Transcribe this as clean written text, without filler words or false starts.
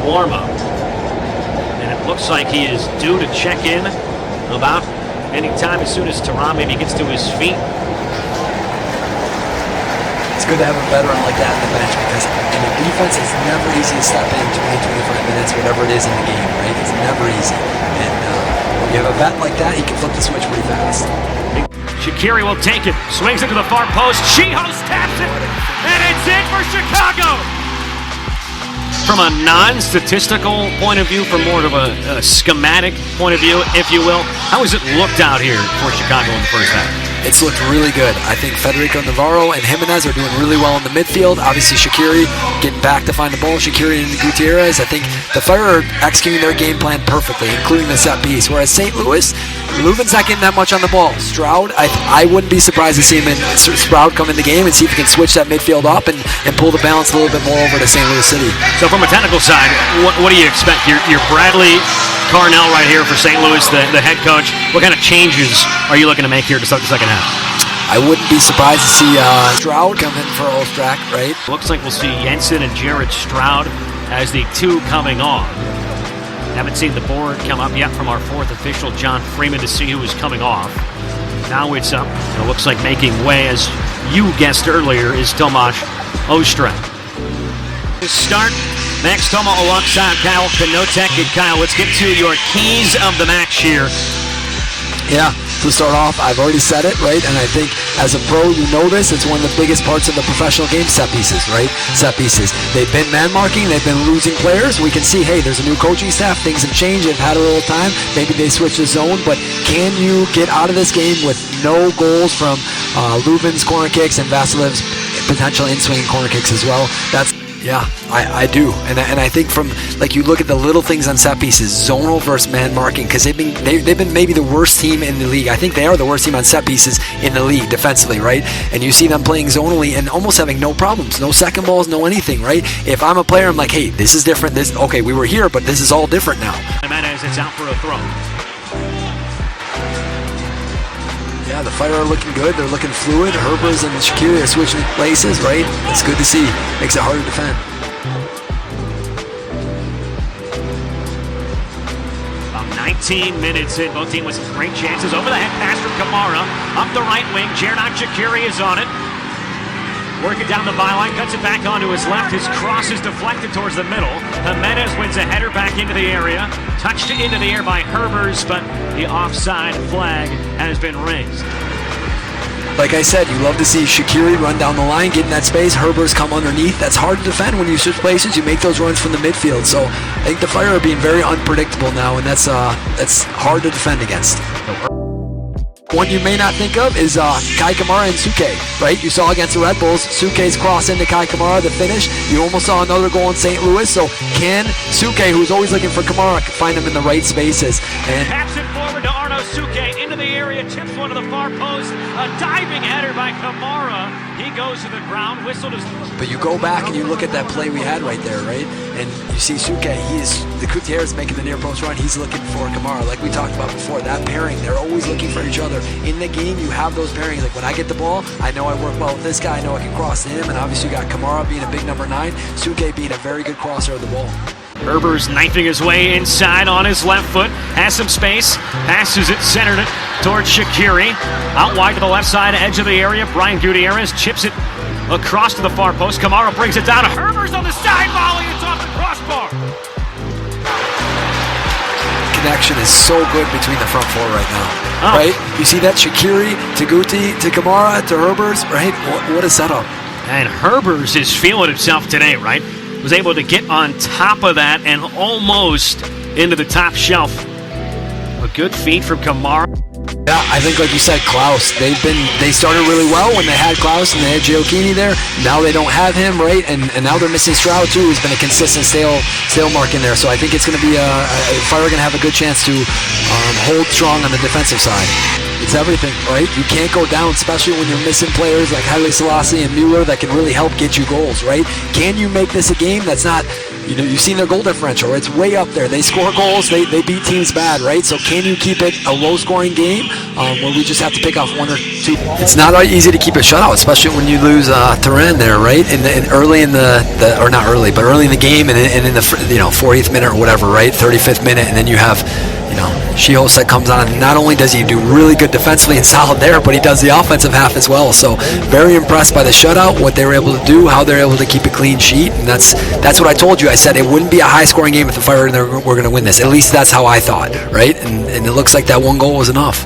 warm-up. And it looks like he is due to check in about any time as soon as Teran maybe gets to his feet. It's good to have a veteran like that on the bench because in the defense, it's never easy to step in 20, 25 minutes, whatever it is in the game, right? It's never easy. And when you have a vet like that, he can flip the switch pretty fast. Shaqiri will take it, swings it to the far post. Schiehaus taps it, and it's in for Chicago. From a non-statistical point of view, from more of a schematic point of view, if you will, how has it looked out here for Chicago in the first half? It's looked really good. I think Federico Navarro and Jimenez are doing really well in the midfield. Obviously, Shaqiri getting back to find the ball. Shaqiri and Gutierrez. I think the Fire are executing their game plan perfectly, including the set piece. Whereas St. Louis, Leuven's not getting that much on the ball. Stroud, I wouldn't be surprised to see him and Stroud come in the game and see if he can switch that midfield up and pull the balance a little bit more over to St. Louis City. So from a technical side, what do you expect? You're Bradley Carnell right here for St. Louis, the head coach. What kind of changes are you looking to make here to start the second half? I wouldn't be surprised to see Stroud come in for Ostrak, right? Looks like we'll see Jensen and Jared Stroud as the two coming on. Haven't seen the board come up yet from our fourth official, John Freeman, to see who is coming off. Now it's up. It looks like making way, as you guessed earlier, is Tomáš Ostrak. To start, Max Tomo alongside Kyle Knotek. And Kyle, let's get to your keys of the match here. Yeah, to start off, I've already said it, right? And I think as a pro, you know this. It's one of the biggest parts of the professional game, set pieces, right? Set pieces. They've been man marking. They've been losing players. We can see, hey, there's a new coaching staff. Things have changed. They've had a little time. Maybe they switch the zone. But can you get out of this game with no goals from Leuven's corner kicks and Vasilev's potential in-swinging corner kicks as well? Yeah, I do, and I think from, like, you look at the little things on set pieces, zonal versus man marking, because they've been maybe the worst team in the league. I think they are the worst team on set pieces in the league defensively, right? And you see them playing zonally and almost having no problems, no second balls, no anything, right? If I'm a player, I'm like, hey, this is different. Okay, we were here, but this is all different now. Jimenez, it's out for a throw. Yeah, the Fire are looking good. They're looking fluid. Herbers and Shaqiri are switching places, right? It's good to see. Makes it harder to defend. About 19 minutes in. Both teams with some great chances. Over the head pass from Kamara. Up the right wing. Xherdan Shaqiri is on it. Working down the byline, cuts it back onto his left. His cross is deflected towards the middle. Jimenez wins a header back into the area. Touched into the air by Herbers, but the offside flag has been raised. Like I said, you love to see Shaqiri run down the line, get in that space. Herbers come underneath. That's hard to defend when you switch places. You make those runs from the midfield. So I think the Fire are being very unpredictable now, and that's hard to defend against. One you may not think of is Kai Kamara and Suke, right? You saw against the Red Bulls, Suke's cross into Kai Kamara, the finish. You almost saw another goal in St. Louis. So can Suke, who's always looking for Kamara, find him in the right spaces? And taps it forward to Arno Suke into the area, tips one to the far post. A diving header by Kamara. He goes to the ground, whistled his... But you go back and you look at that play we had right there, right? And you see Suke, the Gutierrez making the near post run. He's looking for Kamara, like we talked about before. That pairing, they're always looking for each other. In the game, you have those pairings. Like when I get the ball, I know I work well with this guy. I know I can cross to him. And obviously you got Kamara being a big number 9, Suke being a very good crosser of the ball. Herbers knifing his way inside on his left foot. Has some space. Passes it, centered it towards Shaqiri. Out wide to the left side, edge of the area. Brian Gutierrez chips it across to the far post. Kamara brings it down. Herbers on the side volley. It's off the crossbar. Connection is so good between the front four right now, right? You see that Shaqiri to Guti to Kamara to Herbers, right? What a setup. And Herbers is feeling himself today, right? Was able to get on top of that and almost into the top shelf. A good feed from Kamara. Yeah, I think like you said, Klaus, they started really well when they had Klaus and they had Gioacchini there. Now they don't have him, right? And now they're missing Stroud too, who's been a consistent stale mark in there. So I think it's going to be Fire going to have a good chance to hold strong on the defensive side. It's everything, right? You can't go down, especially when you're missing players like Haile Selassie and Mueller that can really help get you goals, right? Can you make this a game that's not you've seen their goal differential. It's way up there. They score goals. They beat teams bad, right? So can you keep it a low-scoring game where we just have to pick off one or two? It's not easy to keep a shutout, especially when you lose Thurin there, right? Early in the game, and in the 40th minute or whatever, right? 35th minute, and then you have Schiols that comes on, and not only does he do really good defensively and solid there, but he does the offensive half as well. So very impressed by the shutout, what they were able to do, how they're able to keep a clean sheet, and that's what I told you. I said it wouldn't be a high-scoring game if the Fire were going to win this. At least that's how I thought, right? And it looks like that one goal was enough.